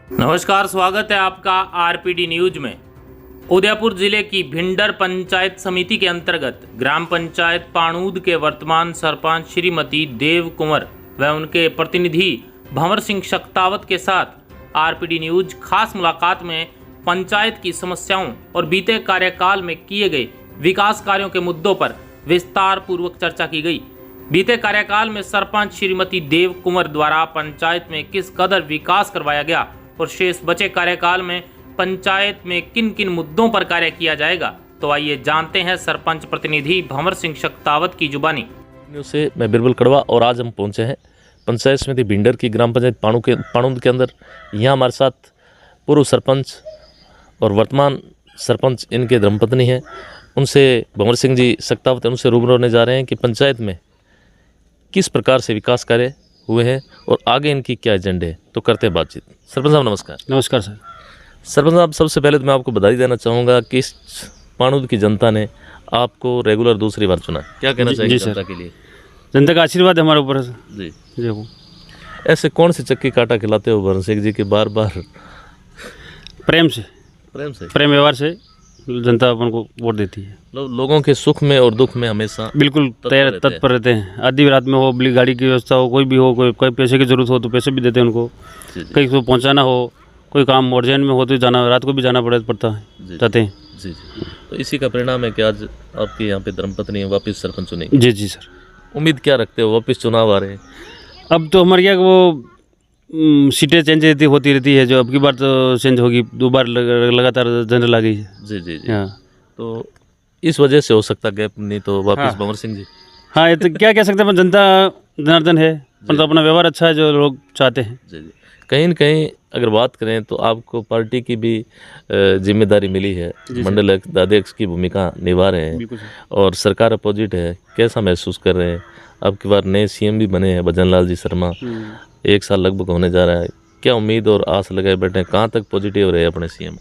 नमस्कार, स्वागत है आपका आरपीडी न्यूज में। उदयपुर जिले की भिंडर पंचायत समिति के अंतर्गत ग्राम पंचायत पाणूद के वर्तमान सरपंच श्रीमती देव कुंवर व उनके प्रतिनिधि भंवर सिंह शक्तावत के साथ आरपीडी न्यूज खास मुलाकात में पंचायत की समस्याओं और बीते कार्यकाल में किए गए विकास कार्यों के मुद्दों पर विस्तार पूर्वक चर्चा की गई। बीते कार्यकाल में सरपंच श्रीमती देव कुंवर द्वारा पंचायत में किस कदर विकास करवाया गया और शेष बचे कार्यकाल में पंचायत में किन किन मुद्दों पर कार्य किया जाएगा, तो आइए जानते हैं सरपंच प्रतिनिधि भंवर सिंह शक्तावत की जुबानी। से मैं बिरबल कड़वा और आज हम पहुंचे हैं पंचायत समिति भिंडर की ग्राम पंचायत पाणूद के अंदर। यहाँ हमारे साथ पूर्व सरपंच और वर्तमान सरपंच इनके धर्मपत्नी हैं, उनसे भंवर सिंह जी शक्तावत उनसे रूबरू होने जा रहे हैं कि पंचायत में किस प्रकार से विकास कार्य हुए हैं और आगे इनकी क्या एजेंडे है। तो करते हैं बातचीत। सरपंच साहब नमस्कार। नमस्कार सर। सरपंच साहब, सबसे पहले तो मैं आपको बधाई देना चाहूँगा कि इस पाणूद की जनता ने आपको रेगुलर दूसरी बार चुना। क्या कहना चाहिए जनता के लिए? जनता का आशीर्वाद है हमारे ऊपर जी जी। वो ऐसे कौन सी चक्की काटा खिलाते हो भंवर सिंह जी के बार बार? प्रेम से प्रेम व्यवहार से जनता अपन को वोट देती है। लोगों के सुख में और दुख में हमेशा बिल्कुल तत्पर रहते हैं। आधी रात में हो, बड़ी गाड़ी की व्यवस्था हो, कोई भी हो, कोई पैसे की जरूरत हो तो पैसे भी देते हैं उनको। कहीं को पहुंचाना हो, कोई काम अर्जेंट में हो तो जाना, रात को भी जाना पड़ता है, जाते हैं। जी। तो इसी का परिणाम है कि आज आपके यहाँ पे धर्मपत्नी वापस सरपंच चुनेगी। जी जी सर। उम्मीद क्या रखते हो? वापस चुनाव आ रहे हैं, अब तो हमारे यहाँ वो सीटें चेंज होती रहती है, जो अब की बार तो चेंज होगी, 2 बार लगातार जनरल आ गई है। जी। हाँ, तो इस वजह से हो सकता गैप, नहीं तो वापस भंवर सिंह जी। हाँ, ये तो क्या कह सकते हैं, जनता जनार्दन है, पर तो अपना व्यवहार अच्छा है जो लोग चाहते हैं। जी। कहीं न कहीं अगर बात करें तो आपको पार्टी की भी जिम्मेदारी मिली है, मंडल अध्यक्ष की भूमिका निभा रहे हैं और सरकार अपोजिट है। कैसा महसूस कर रहे हैं? अब की बार नए सीएम भी बने हैं भजन लाल जी शर्मा, 1 साल लगभग होने जा रहा है। क्या उम्मीद और आस लगाए बैठे हैं? कहाँ तक पॉजिटिव रहे अपने सीएम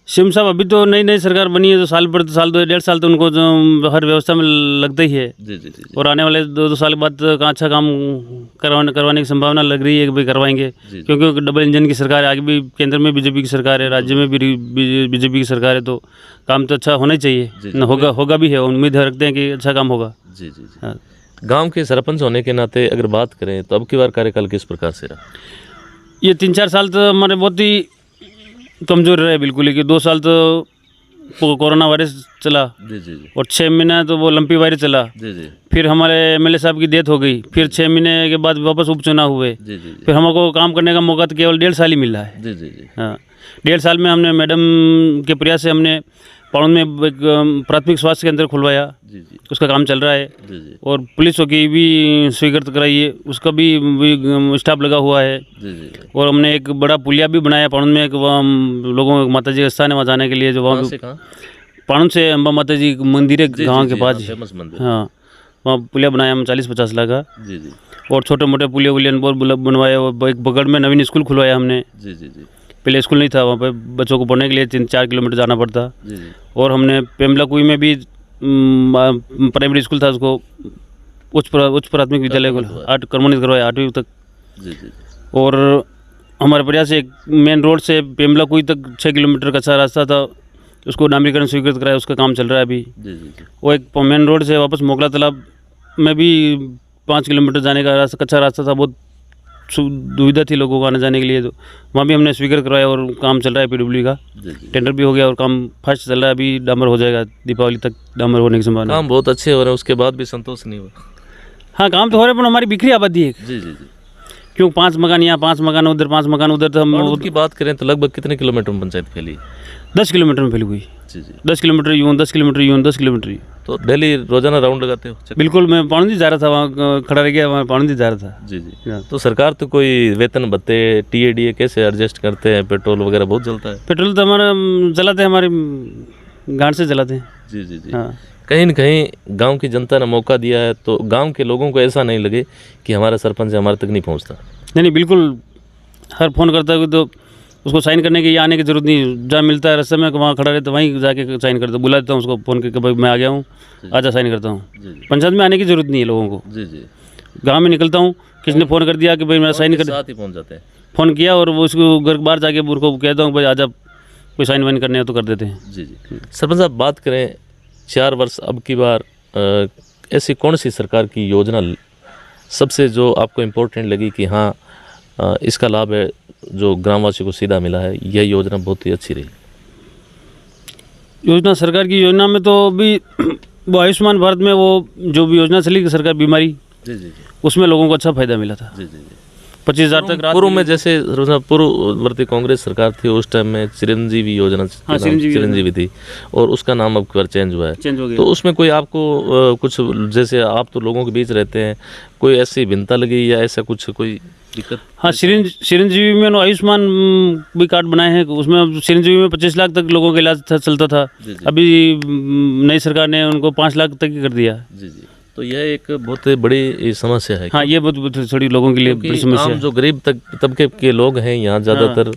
साहब? अभी तो नई सरकार बनी है, तो साल 1.5 साल तो उनको जो हर व्यवस्था में लगता ही है। जी। और आने वाले 2 साल के बाद अच्छा काम करवाने की संभावना लग रही है कि भाई करवाएंगे, क्योंकि डबल इंजन की सरकार है। आगे भी केंद्र में बीजेपी की सरकार है, राज्य में भी बीजेपी की सरकार है, तो काम तो अच्छा होना ही चाहिए। होगा भी है, उम्मीद रखते हैं कि अच्छा काम होगा। जी। गाँव के सरपंच होने के नाते अगर बात करें तो अब की बार कार्यकाल किस प्रकार से रहा? ये 3-4 साल तो हमारे बहुत ही कमज़ोर रहे, बिल्कुल ही। कि 2 साल तो कोरोना वायरस चला। जी। और 6 महीना तो वो लंपी वायरस चला। जी। फिर हमारे एमएलए साहब की डेथ हो गई, फिर 6 महीने के बाद वापस उपचुनाव हुए। जी। फिर हमको काम करने का मौका तो केवल 1.5 साल ही मिला है। जी। हाँ, 1.5 साल में हमने मैडम के प्रयास से हमने पाणूद में एक प्राथमिक स्वास्थ्य केंद्र खुलवाया। जी। उसका काम चल रहा है। जी। और पुलिस की भी स्वीकृत कराई है, उसका भी स्टाफ लगा हुआ है। जी। और हमने एक बड़ा पुलिया भी बनाया पाणूद में, एक लोगों को माता जी का स्थान है वहाँ जाने के लिए। जो वहाँ पाणूद से अम्बा माता जी मंदिर है गाँव के पास। हाँ, वहाँ पुलिया बनाया हम 40-50 लाख का। जी। और छोटे मोटे पुलिया बनवाए। एक बगड़ में नवीन स्कूल खुलवाया हमने। जी। पहले स्कूल नहीं था, वहाँ पे बच्चों को पढ़ने के लिए 3-4 किलोमीटर जाना पड़ता। जी। और हमने पेमला कुई में भी प्राइमरी स्कूल था, उसको उच्च प्राथमिक विद्यालय को क्रमोन्नत करवाया 8वीं तक। जी। और हमारे प्रयास से एक मेन रोड से पेमला कुई तक 6 किलोमीटर का अच्छा रास्ता था, उसको नामकरण स्वीकृत कराया, उसका काम चल रहा है अभी। जी। वो एक मेन रोड से वापस मोगला तालाब में भी 5 किलोमीटर जाने का रास्ता, कच्चा रास्ता था, बहुत दुविधा थी लोगों को आने जाने के लिए, तो वहाँ भी हमने स्वीकृत करवाया और काम चल रहा है पीडब्ल्यू का। टेंडर भी हो गया और काम फास्ट चल रहा है। अभी डामर हो जाएगा, दीपावली तक डामर होने की संभावना। काम बहुत अच्छे हो रहे हैं, उसके बाद भी संतोष नहीं हुआ? हाँ, काम तो हो रहे हैं, पर हमारी बिखरी आबादी है। जी। क्यों 5 मकान यहाँ, 5 मकान उधर, 5 मकान उधर। तो हम उसकी बात करें तो लगभग कितने किलोमीटर में पंचायत फैली? 10 किलोमीटर में फैली हुई। जी। 10 किलोमीटर यूँ, 10 किलोमीटर यूँ, 10 किलोमीटर यूँ। तो डेली रोजाना राउंड लगाते हो? बिल्कुल, मैं पाणूद जा रहा था, वहाँ खड़ा रह गया, वहाँ पाणूद जा रहा था। जी। तो सरकार तो कोई वेतन भत्ते TADA कैसे एडजस्ट करते हैं? पेट्रोल वगैरह बहुत जलता है। पेट्रोल तो हमारा जलाते हैं, हमारे गांड से जलाते हैं। जी। हाँ, कहीं न कहीं गांव की जनता ने मौका दिया है, तो गांव के लोगों को ऐसा नहीं लगे कि हमारा सरपंच हमारे तक नहीं पहुंचता। नहीं, बिल्कुल, हर फ़ोन करता है तो उसको साइन करने की आने की जरूरत नहीं। जहाँ मिलता है रास्ते में, वहाँ खड़ा रहता, वहीं जाके साइन करता, बुला देता हूँ उसको फ़ोन करके, भाई मैं आ गया हूँ, आजा साइन करता हूँ। पंचायत में आने की जरूरत नहीं है लोगों को। जी। गाँव में निकलता हूँ, किसी ने फ़ोन कर दिया कि भाई मैं साइन कर, साथ ही पहुँच जाते हैं। फ़ोन किया और वो उसको घर बाहर जाके उनको कहता हूँ भाई आज आप कोई साइन वाइन करने हो तो कर देते हैं। जी जी। सरपंच साहब, बात करें 4 वर्ष अब की बार, ऐसी कौन सी सरकार की योजना सबसे जो आपको इम्पोर्टेंट लगी कि हाँ इसका लाभ है जो ग्रामवासी को सीधा मिला है, यह योजना बहुत ही अच्छी रही? योजना, सरकार की योजना में तो अभी वो आयुष्मान भारत में वो जो भी योजना चली कि सरकार बीमारी, जी जी जी उसमें लोगों को अच्छा फायदा मिला था। जी जी जी। 25,000 तक राहत पूर्व में जैसे पूर्ववर्ती कांग्रेस सरकार थी उस टाइम में चिरंजीवी योजना, हाँ, चिरंजीवी थी और उसका नाम अब की बार चेंज हुआ है। चेंज हो गया। तो उसमें कोई आपको कुछ, जैसे आप तो लोगों के बीच रहते हैं, कोई ऐसी भिन्नता लगी या ऐसा कुछ कोई दिक्कत? हाँ, चिरंजीवी में ना आयुष्मान भी कार्ड बनाए हैं, उसमें चिरंजीवी में 25 लाख तक लोगों का इलाज चलता था। अभी नई सरकार ने उनको 5 लाख तक ही कर दिया। जी जी। तो यह एक बहुत बड़ी समस्या है। हाँ, ये बहुत थोड़ी लोगों के लिए बड़ी समस्या है। जो गरीब तबके के लोग हैं यहाँ ज़्यादातर,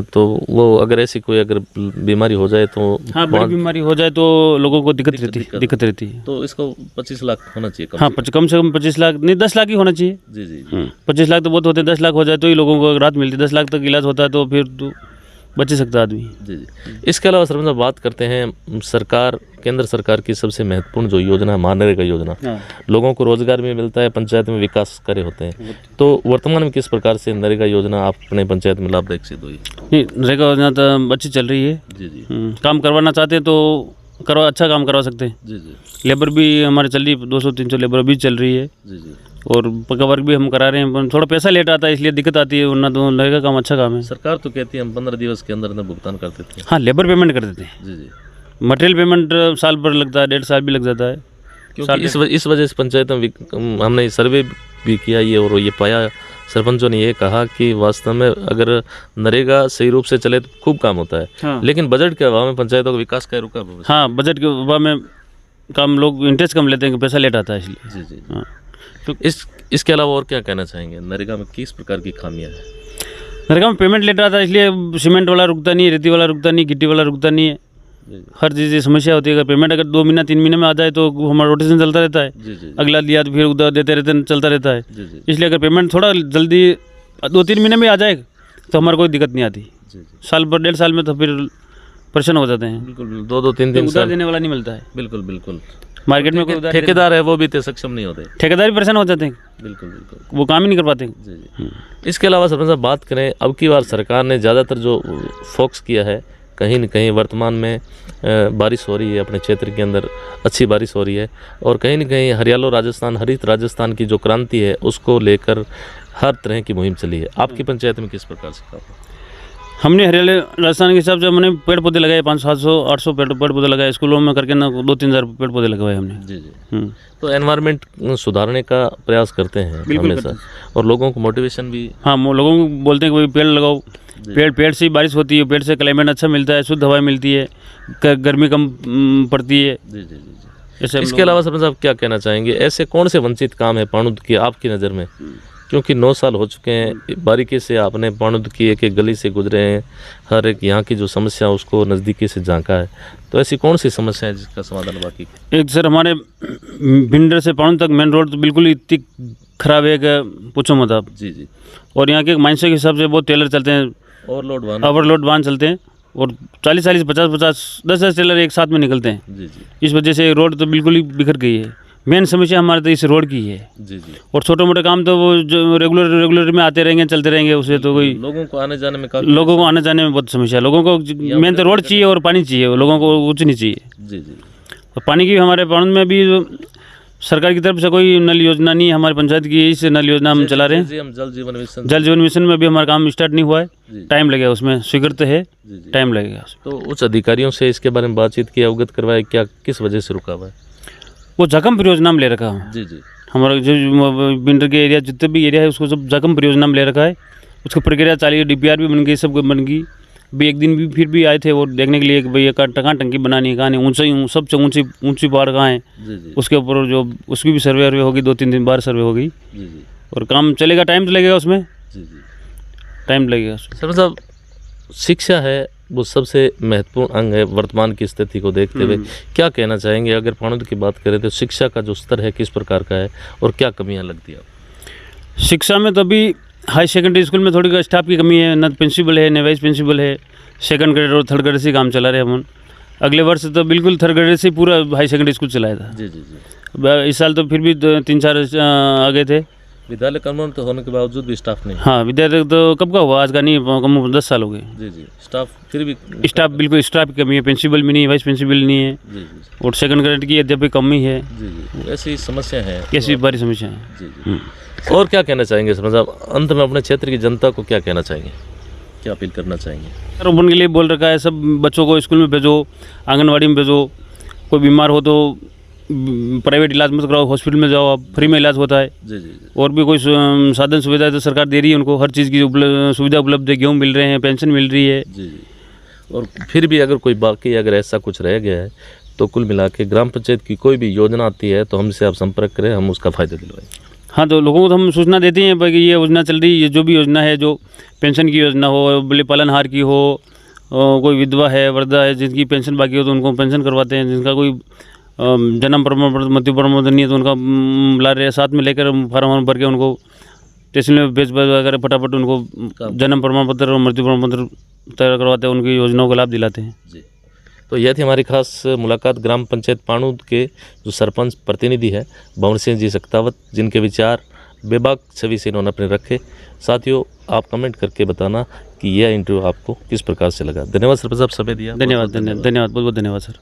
तो वो अगर ऐसी कोई अगर बीमारी हो जाए तो, हाँ, बड़ी बीमारी हो जाए तो लोगों को दिक्कत रहती है। तो इसको 25 लाख होना चाहिए हाँ, कम से कम 25 लाख नहीं, 10 लाख ही होना चाहिए। जी जी। 25 लाख तो बहुत होते हैं, 10 लाख हो जाए तो ही लोगों को राहत मिलती है। 10 लाख तक इलाज होता है तो फिर तो बच ही सकता आदमी। जी जी। इसके अलावा सरपंच साहब, बात करते हैं सरकार, केंद्र सरकार की सबसे महत्वपूर्ण जो योजना है मनरेगा योजना, लोगों को रोजगार भी मिलता है, पंचायत में विकास कार्य होते हैं। तो वर्तमान में किस प्रकार से नरेगा योजना आप अपने पंचायत में लाभदायक सिद्ध हुई? नहीं, नरेगा योजना तो अच्छी चल रही है। जी जी। काम करवाना चाहते हैं तो अच्छा काम करवा सकते हैं। जी जी। लेबर भी हमारे चल रही है, 200-300 लेबर भी चल रही है। जी जी। और पक्का वर्क भी हम करा रहे हैं, थोड़ा पैसा लेट आता है इसलिए दिक्कत आती है, वरना तो नरेगा काम अच्छा काम है। सरकार तो कहती है हम 15 दिवस के अंदर भुगतान करते थे। हाँ, लेबर पेमेंट कर देते हैं। जी जी। मटेरियल पेमेंट साल भर लगता है, 1.5 साल भी लग जाता है। क्योंकि इस वजह से पंचायतों में हमने सर्वे भी किया ये, और ये पाया, सरपंचों ने ये कहा कि वास्तव में अगर नरेगा सही रूप से चले तो खूब काम होता है। हाँ। लेकिन बजट के अभाव में पंचायतों का विकास का रुका हुआ है। हाँ, बजट के अभाव में काम, लोग इंटरेस्ट कम लेते हैं कि पैसा लेट आता है इसलिए। जी जी। हाँ, तो इसके अलावा और क्या कहना चाहेंगे? नरेगा में किस प्रकार की खामियां हैं? नरेगा में पेमेंट लेट आता है इसलिए सीमेंट वाला रुकता नहीं है, रेती वाला रुकता नहीं, गिट्टी वाला रुकता नहीं है। हर चीज़ समस्या होती है। अगर पेमेंट अगर 2 महीना 3 महीने में आ जाए तो हमारा रोटेशन चलता रहता है। जी जी। अगला दिया तो फिर उधर देते रहते हैं, चलता रहता है। जी जी। इसलिए अगर पेमेंट थोड़ा जल्दी 2-3 महीने में आ जाए तो हमारे कोई दिक्कत नहीं आती। जी जी। साल भर 1.5 साल में तो फिर परेशान हो जाते हैं। बिल्कुल, 2-3 उधार देने वाला नहीं मिलता है। बिल्कुल बिल्कुल। मार्केट में कोई उधार ठेकेदार है वो भी तो सक्षम नहीं होते। ठेकेदार भी परेशान हो जाते हैं। बिल्कुल बिल्कुल। वो काम ही नहीं कर पाते। जी जी। इसके अलावा सरपंच साहब, बात करें अब की बार सरकार ने ज़्यादातर जो फोकस किया है, कहीं न कहीं वर्तमान में बारिश हो रही है अपने क्षेत्र के अंदर, अच्छी बारिश हो रही है, और कहीं न कहीं हरियालो राजस्थान, हरित राजस्थान की जो क्रांति है उसको लेकर हर तरह की मुहिम चली है। आपकी पंचायत में किस प्रकार से काम? हमने हरियाली राजस्थान के हिसाब से हमने पेड़ पौधे लगाए, 500-700-800 पेड़ पौधे लगाए। स्कूलों में करके ना 2-3 हज़ार पेड़ पौधे लगवाए हमने। जी जी। तो एनवायरनमेंट सुधारने का प्रयास करते हैं हमेशा, और लोगों को मोटिवेशन भी। हाँ, लोगों को बोलते हैं कि भाई पेड़ लगाओ। पेड़ से ही बारिश होती है, पेड़ से क्लाइमेट अच्छा मिलता है, शुद्ध हवा मिलती है, गर्मी कम पड़ती है। जी जी जी। इसके अलावा सरपंच साहब क्या कहना चाहेंगे, ऐसे कौन से वंचित काम है पाणुद की आपकी नज़र में? क्योंकि 9 साल हो चुके हैं, बारीकी से आपने पाणुद की एक एक गली से गुजरे हैं, हर एक यहाँ की जो समस्या उसको नज़दीकी से झांका है, तो ऐसी कौन सी समस्या है जिसका समाधान बाकी? एक सर, हमारे भिंडर से पाणुद तक मेन रोड तो बिल्कुल ही इतनी खराब है कि पूछो मत आप। जी जी। और यहाँ के माइंड के हिसाब से बहुत टेलर चलते हैं, ओवरलोड वाहन चलते हैं, और 40-40, 50-50, 10-10 टेलर एक साथ में निकलते हैं। जी जी। इस वजह से रोड तो बिल्कुल ही बिखर गई है। मेन समस्या हमारे तो इस रोड की है। जी जी। और छोटे मोटे काम तो वो जो रेगुलर में आते रहेंगे, चलते रहेंगे, उससे तो कोई लोगों को आने जाने में बहुत समस्या है। लोगों को मेन तो रोड चाहिए और पानी चाहिए, लोगों को कुछ नहीं चाहिए। जी जी। और पानी की हमारे पाणुद में भी सरकार की तरफ से कोई नल योजना नहीं है, हमारी पंचायत की इस नल योजना हम चला रहे हैं। हम जल जीवन मिशन में भी हमारा काम स्टार्ट नहीं हुआ है, टाइम लगेगा उसमें, स्वीकृत है, टाइम लगेगा। तो उच्च अधिकारियों से इसके बारे में बातचीत की, अवगत करवाए, क्या किस वजह से रुका हुआ है? वो जखम परियोजना में ले रखा है। जी जी। हमारा जो बिंडर के एरिया, जितने भी एरिया है उसको सब जखम परियोजना में ले रखा है। उसकी प्रक्रिया चाली है, DPR भी बन गई, सब बन गई। भी एक दिन भी फिर भी आए थे वो देखने के लिए कि भाई कहाँ टंकी बनानी है, कहाँ नहीं, ऊंचाई सबसे ऊंची पहाड़ कहाँ है, उसके ऊपर जो उसकी भी सर्वे होगी, 2-3 दिन बाद सर्वे होगी। जी जी। और काम चलेगा, टाइम तो लगेगा उसमें। जी जी, टाइम लगेगा। सर साहब, शिक्षा है वो सबसे महत्वपूर्ण अंग है वर्तमान की स्थिति को देखते हुए, क्या कहना चाहेंगे? अगर पाणुद की बात करें तो शिक्षा का जो स्तर है किस प्रकार का है और क्या कमियां लगती है? शिक्षा में तो अभी हाई सेकेंडरी स्कूल में थोड़ी स्टाफ की कमी है, न प्रिंसिपल है न वाइस प्रिंसिपल है। सेकंड ग्रेड और थर्ड ग्रेड से काम चला रहे हम। अगले वर्ष तो बिल्कुल थर्ड ग्रेड से पूरा हाई सेकेंडरी स्कूल चलाया था। जी जी जी। इस साल तो फिर भी 3-4 आगे थे। विद्यालय क्रमोन्नत होने के बावजूद भी स्टाफ नहीं। हाँ, विद्यालय तो कब का हुआ, आज का नहीं, कम 10 साल हो गए। जी जी। स्टाफ फिर भी स्टाफ बिल्कुल स्टाफ की कमी है, प्रिंसिपल भी नहीं, वाइस प्रिंसिपल नहीं है। जी जी और सेकंड ग्रेड की अध्यापक कमी है। जी जी। ऐसी समस्या है। ऐसी बड़ी समस्या है। जी जी। और क्या कहना चाहेंगे सरपंच साहब, अंत में अपने क्षेत्र की जनता को क्या कहना चाहेंगे, क्या अपील करना चाहेंगे? रोपण के लिए बोल रखा है, सब बच्चों को स्कूल में भेजो, आंगनवाड़ी में भेजो। कोई बीमार हो तो प्राइवेट इलाज मत कराओ, हॉस्पिटल में जाओ, आप फ्री में इलाज होता है। जी जी जी। और भी कोई साधन सुविधा है तो सरकार दे रही है उनको, हर चीज़ की सुविधा उपलब्ध है। गेहूँ मिल रहे हैं, पेंशन मिल रही है। जी जी। और फिर भी अगर कोई बाकी अगर ऐसा कुछ रह गया है तो कुल मिला के ग्राम पंचायत की कोई भी योजना आती है तो हमसे आप संपर्क करें, हम उसका फ़ायदा दिलवाएंगे। हाँ, तो लोगों को तो हम सूचना देते हैं भाई कि ये योजना चल रही है, जो भी योजना है, जो पेंशन की योजना हो, बलि पालनहार की हो, कोई विधवा है, वृद्धा है, जिनकी पेंशन बाकी हो तो उनको पेंशन करवाते हैं। जिनका कोई जन्म प्रमाण पत्र, मृत्यु प्रमाण पत्र नहीं है तो उनका ला रहे साथ में लेकर फार्म भर के उनको स्टेशन में भेज वगैरह फटाफट उनको जन्म प्रमाण पत्र और मृत्यु प्रमाण पत्र तैयार करवाते हैं, उनकी योजनाओं का लाभ दिलाते हैं। जी। तो यह थी हमारी खास मुलाकात ग्राम पंचायत पाणूद के जो सरपंच प्रतिनिधि है भंवर सिंह जी सक्तावत, जिनके विचार बेबाक छवि से इन्होंने अपने रखे। साथियों, आप कमेंट करके बताना कि यह इंटरव्यू आपको किस प्रकार से लगा। धन्यवाद सरपंच साहब, समय दिया। धन्यवाद, बहुत बहुत धन्यवाद सर।